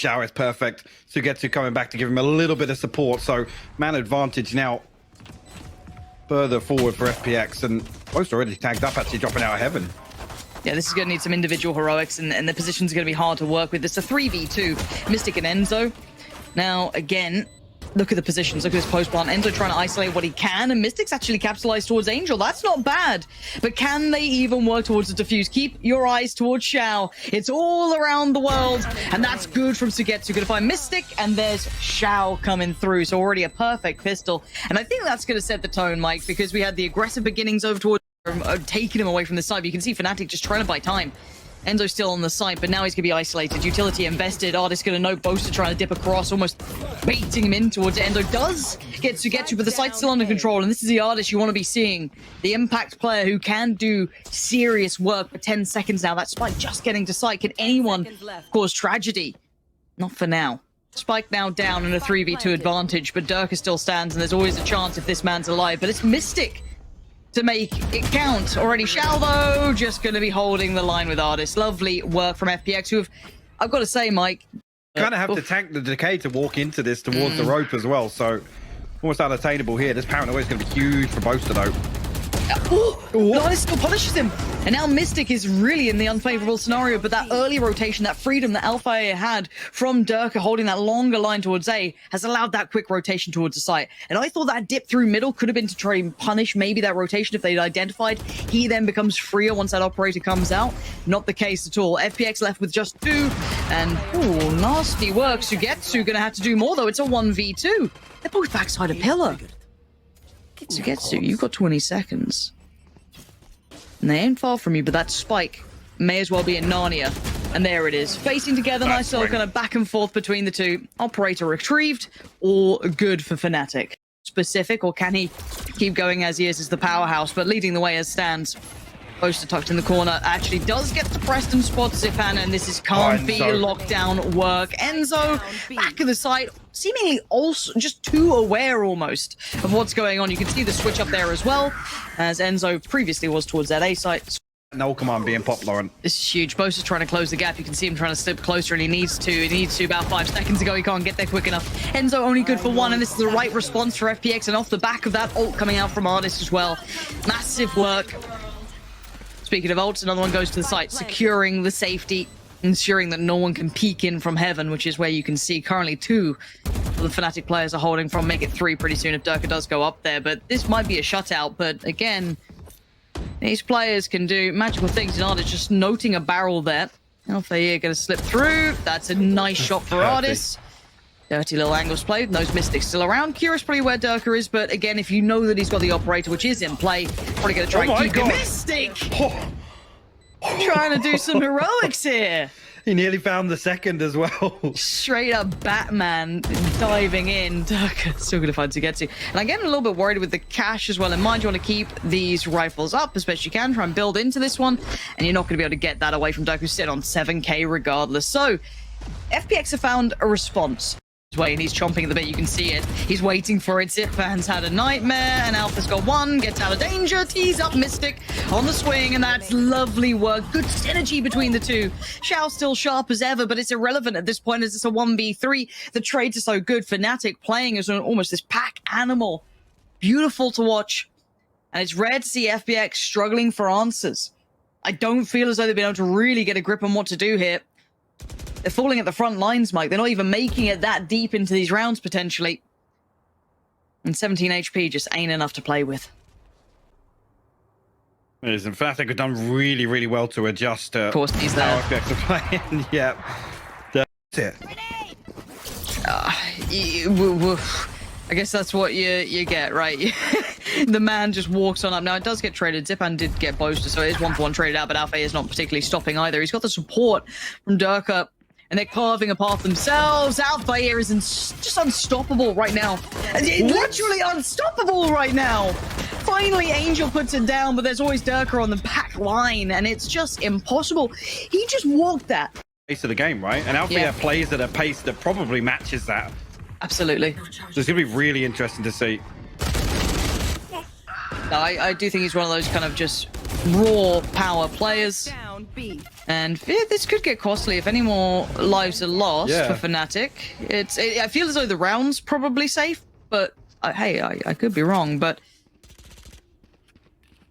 Xiao is perfect. Sugetsu coming back to give him a little bit of support. So man advantage now further forward for FPX, and Boast already tagged up, actually dropping out of heaven. Yeah, this is going to need some individual heroics, and the positions are going to be hard to work with. It's a 3v2, Mystic and Enzo. Now, again, look at the positions. Look at this post plant. Enzo trying to isolate what he can, and Mystic's actually capitalized towards Angel. That's not bad. But can they even work towards the defuse? Keep your eyes towards Xiao. It's all around the world, and that's good from Sugetsu. Going to find Mystic, and there's Xiao coming through. So already a perfect pistol. And I think that's going to set the tone, Mike, because we had the aggressive beginnings over towards taking him away from the side. But you can see Fnatic just trying to buy time. Enzo's still on the side, but now he's going to be isolated. Utility invested. Artist going to know Boaster trying to dip across, almost baiting him in towards it. Enzo does get Sugetsu, but the site's still under control. And this is the artist you want to be seeing. The impact player who can do serious work for 10 seconds now. That Spike just getting to site. Can anyone cause tragedy? Not for now. Spike now down in a 3v2 advantage, but Durka still stands, and there's always a chance if this man's alive. But it's Mystic to make it count. Already Xiao, though, just going to be holding the line with Artist. Lovely work from FPX, who have, I've got to say, Mike, kind of have to tank the decay to walk into this towards the rope as well. So almost unattainable here. This paranoia is going to be huge for Boaster, though. Artist still punishes him. And now Mystic is really in the unfavorable scenario, but that early rotation, that freedom that Alpha A had from Durka holding that longer line towards A has allowed that quick rotation towards the site. And I thought that dip through middle could have been to try and punish maybe that rotation if they'd identified. He then becomes freer once that operator comes out. Not the case at all. FPX left with just 2. And, ooh, nasty work. Sugetsu going to have to do more, though. It's a 1v2. They're both backside a pillar. Sugetsu, you've got 20 seconds. And they ain't far from you, but that Spike may as well be in Narnia. And there it is. Facing together, nice little kind of back and forth between the two. Operator retrieved, all good for Fnatic. Specific, or can he keep going as he is as the powerhouse, but leading the way as stands? Boaster tucked in the corner, actually does get suppressed and spots Zipan, and this is can't be lockdown work. Enzo, back of the site, seemingly also just too aware almost of what's going on. You can see the switch up there as well, as Enzo previously was towards that A site. No command being popped, Lauren. This is huge. Boaster's trying to close the gap. You can see him trying to slip closer, and he needs to. He needs to about 5 seconds ago. He can't get there quick enough. Enzo only good for 1, and this is the right response for FPX, and off the back of that, ult coming out from Artist as well. Massive work. Speaking of ults, another one goes to the site, securing the safety, ensuring that no one can peek in from heaven, which is where you can see currently 2 of the Fnatic players are holding from. Make it 3 pretty soon if Durka does go up there. But this might be a shutout. But again, these players can do magical things. And Artist just noting a barrel there. Alpha here going to slip through. That's a nice shot for Artist. Dirty little angles played. Those Mystics still around. Curious probably where Durka is, but again, if you know that he's got the operator, which is in play, probably going to try and keep him. Mystic! Trying to do some heroics here. He nearly found the second as well. Straight up Batman diving in. Durka still going to find Sugetsu. And I'm getting a little bit worried with the cash as well. In mind, you want to keep these rifles up as best you can. Try and build into this one. And you're not going to be able to get that away from Durka, who's sitting on 7k regardless. So, FPX have found a response. Way, and he's chomping at the bit. You can see it. He's waiting for it. Zipan's had a nightmare, and Alpha's got 1. Gets out of danger. Tees up Mystic on the swing, and that's lovely work. Good synergy between the two. Xiao's still sharp as ever, but it's irrelevant at this point as it's a 1v3. The trades are so good. Fnatic playing as almost this pack animal. Beautiful to watch. And it's rare to see FPX struggling for answers. I don't feel as though they've been able to really get a grip on what to do here. They're falling at the front lines, Mike. They're not even making it that deep into these rounds, potentially. And 17 HP just ain't enough to play with. And Fnatic have done really, really well to adjust of course, he's there. how FPX are playing. Yeah. That's it. I guess that's what you get, right? The man just walks on up. Now, it does get traded. Zipan did get Boaster, so it is 1-for-1 traded out, but Alpha is not particularly stopping either. He's got the support from Durka, and they're carving a path themselves. Alpha here is just unstoppable right now. Literally unstoppable right now. Finally, Angel puts it down, but there's always Durka on the back line, and it's just impossible. He just walked that. Pace of the game, right? And Alpha plays at a pace that probably matches that. Absolutely. So it's going to be really interesting to see. No, I do think he's one of those kind of just raw power players. Down B. And yeah, this could get costly if any more lives are lost Yeah. for Fnatic. I feel as though the round's probably safe, but hey, I could be wrong. But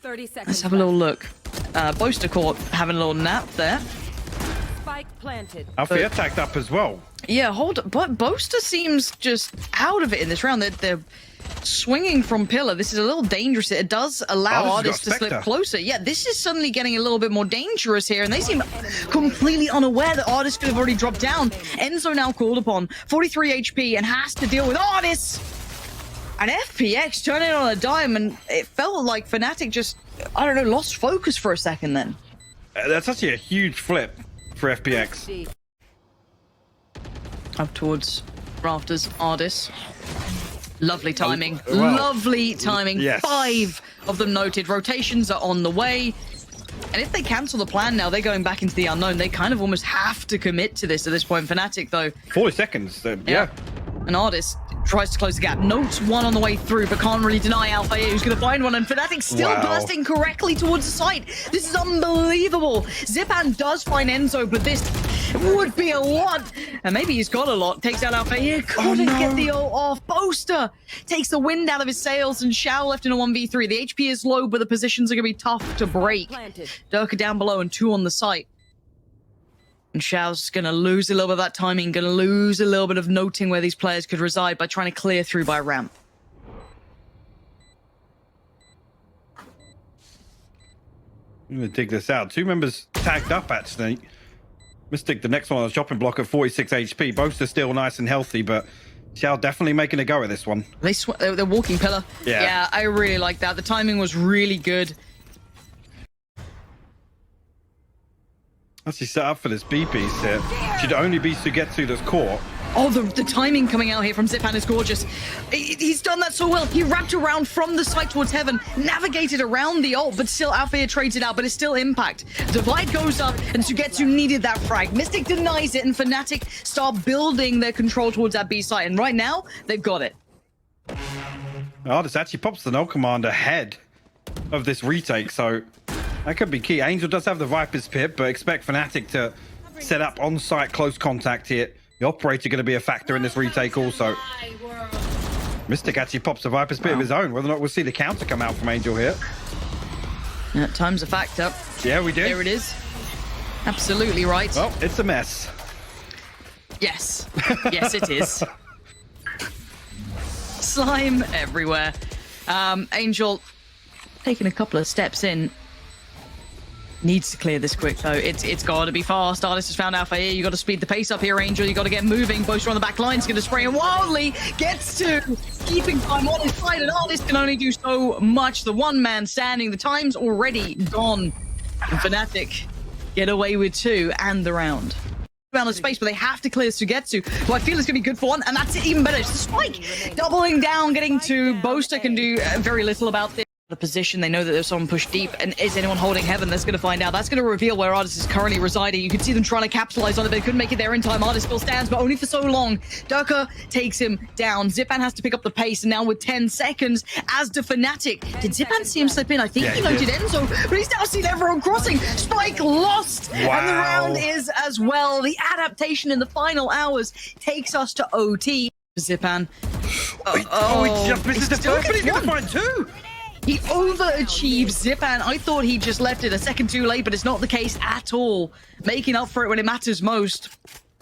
30 seconds. let's have a little look. Boaster Court having a little nap there. Spike planted. Alfia tagged up as well. Yeah, but Boaster seems just out of it in this round. They're swinging from pillar. This is a little dangerous. It does allow Artist artists to got slip Spectre. closer. Yeah, this is suddenly getting a little bit more dangerous here, and they seem completely unaware that artists could have already dropped down. Enzo now called upon, 43 HP, and has to deal with artists. And FPX turning on a dime, and it felt like Fnatic just, I don't know, lost focus for a second then. That's actually a huge flip for FPX. D. Up towards rafters, Ardis. Lovely timing. Oh, wow. Lovely timing. Yes. 5 of them noted. Rotations are on the way. And if they cancel the plan now, they're going back into the unknown. They kind of almost have to commit to this at this point. Fnatic, though. 40 seconds. Yeah. An Ardis tries to close the gap. Notes one on the way through, but can't really deny Alpha who's going to find one. And Fnatic still Wow. bursting correctly towards the site. This is unbelievable. Zipan does find Enzo, but this would be a lot. And maybe he's got a lot. Takes out Alpha. Couldn't get the ult off. Boaster takes the wind out of his sails, and Shao left in a 1v3. The HP is low, but the positions are going to be tough to break. Planted. Durka down below and 2 on the site. And Shao's going to lose a little bit of that timing, going to lose a little bit of noting where these players could reside by trying to clear through by ramp. I'm going to dig this out. 2 members tagged up, actually. Mystic, the next one on the chopping block at 46 HP. Both are still nice and healthy, but Xiao definitely making a go at this one. They're walking pillar. Yeah. Yeah, I really like that. The timing was really good. Actually set up for this B piece here. Should only be Sugetsu that's caught. Oh, the timing coming out here from Zipan is gorgeous. He's done that so well. He wrapped around from the site towards heaven, navigated around the ult, but still Alfea trades it out, but it's still impact. Divide goes up, and Sugetsu needed that frag. Mystic denies it, and Fnatic start building their control towards that B site, and right now, they've got it. Oh, this actually pops the null command ahead of this retake, so that could be key. Angel does have the Viper's Pip, but expect Fnatic to set up on-site close contact here. The operator going to be a factor in this retake also. Mystic actually pops the Viper's Pit of his own. Whether or not we'll see the counter come out from Angel here. Yeah, time's a factor. Yeah, we do. There it is. Absolutely right. Well, it's a mess. Yes. Yes, it is. Slime everywhere. Angel taking a couple of steps in. Needs to clear this quick, though. It's got to be fast. Artist has found Alpha here. You got to speed the pace up here, Angel. You got to get moving. Boaster on the back line is going to spray him wildly. Gets to keeping time on his side, and Artist can only do so much. The one man standing. The time's already gone. And Fnatic get away with 2 and the round. Amount of space, but they have to clear Sugetsu, who I feel is going to be good for 1, and that's it, even better. It's the spike doubling down, getting to Boaster can do very little about this. The position, they know that there's someone pushed deep, and is anyone holding heaven? That's going to find out. That's going to reveal where Artist is currently residing. You can see them trying to capitalize on it, but they couldn't make it there in time. Artist still stands, but only for so long. Durka takes him down. Zipan has to pick up the pace, and now with 10 seconds, as to Fnatic. Did Zipan see him slip in? I think he noted Enzo, but he's now seen everyone crossing. Spike lost, and the round is as well. The adaptation in the final hours takes us to OT. Zipan. He just misses the first, but he's going to find 2. He overachieves Zipan. I thought he just left it a second too late, but it's not the case at all. Making up for it when it matters most.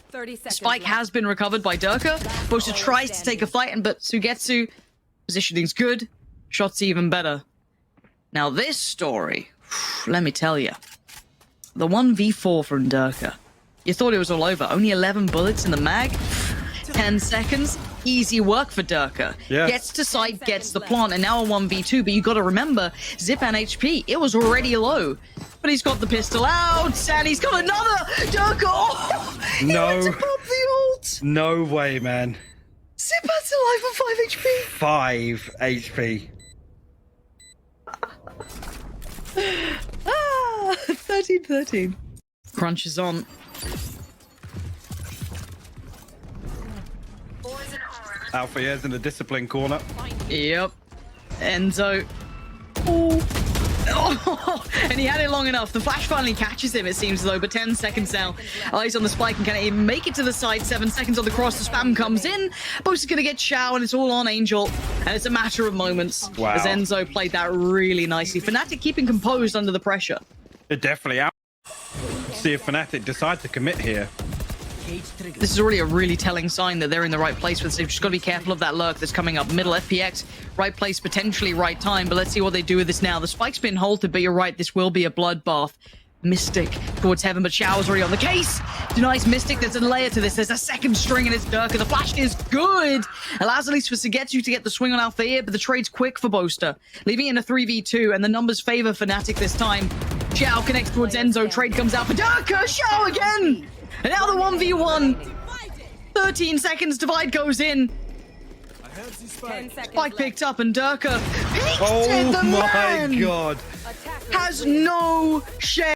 30 seconds. Spike has been recovered by Durka. Boaster tries to take a fight, but Sugetsu, positioning's good. Shots even better. Now this story, let me tell you. The 1v4 from Durka. You thought it was all over. Only 11 bullets in the mag. 10 seconds. Easy work for Durka. Yeah. Gets to site, gets the plant, and now a 1v2. But you got to remember, Zipan HP, it was already low. But he's got the pistol out, and he's got another Durka. Oh, No. He went to pop the ult. No way, man. Zipan's alive on 5 HP. 5 HP. 13-13. Crunch is on. Alpha is in the discipline corner. Yep. Enzo. Oh. Oh, and he had it long enough. The flash finally catches him, it seems, though, but 10 seconds now. Eyes on the spike, and can he make it to the side? 7 seconds on the cross. The spam comes in. Bo's going to get Shao, and it's all on Angel. And it's a matter of moments. Wow. As Enzo played that really nicely. Fnatic keeping composed under the pressure. It definitely out. See if Fnatic decide to commit here. This is already a really telling sign that they're in the right place with this. They've just got to be careful of that lurk that's coming up middle. FPX, right place, potentially right time, but let's see what they do with this now. The spike's been halted, but you're right, this will be a bloodbath. Mystic towards heaven, but Shao's already on the case. Denies Mystic. There's a layer to this. There's a second string, and it's Durka. The flash is good. Allows at least for Sugetsu to get the swing on Alpha, but the trade's quick for Boaster, leaving it in a 3v2, and the numbers favor Fnatic this time. Shao connects towards Enzo. Trade comes out for Durka. Shao again. And now the 1v1. 13 seconds. Divide goes in. 10 seconds Spike picked up, and Durka peeked it. Oh The my man god. has no shame.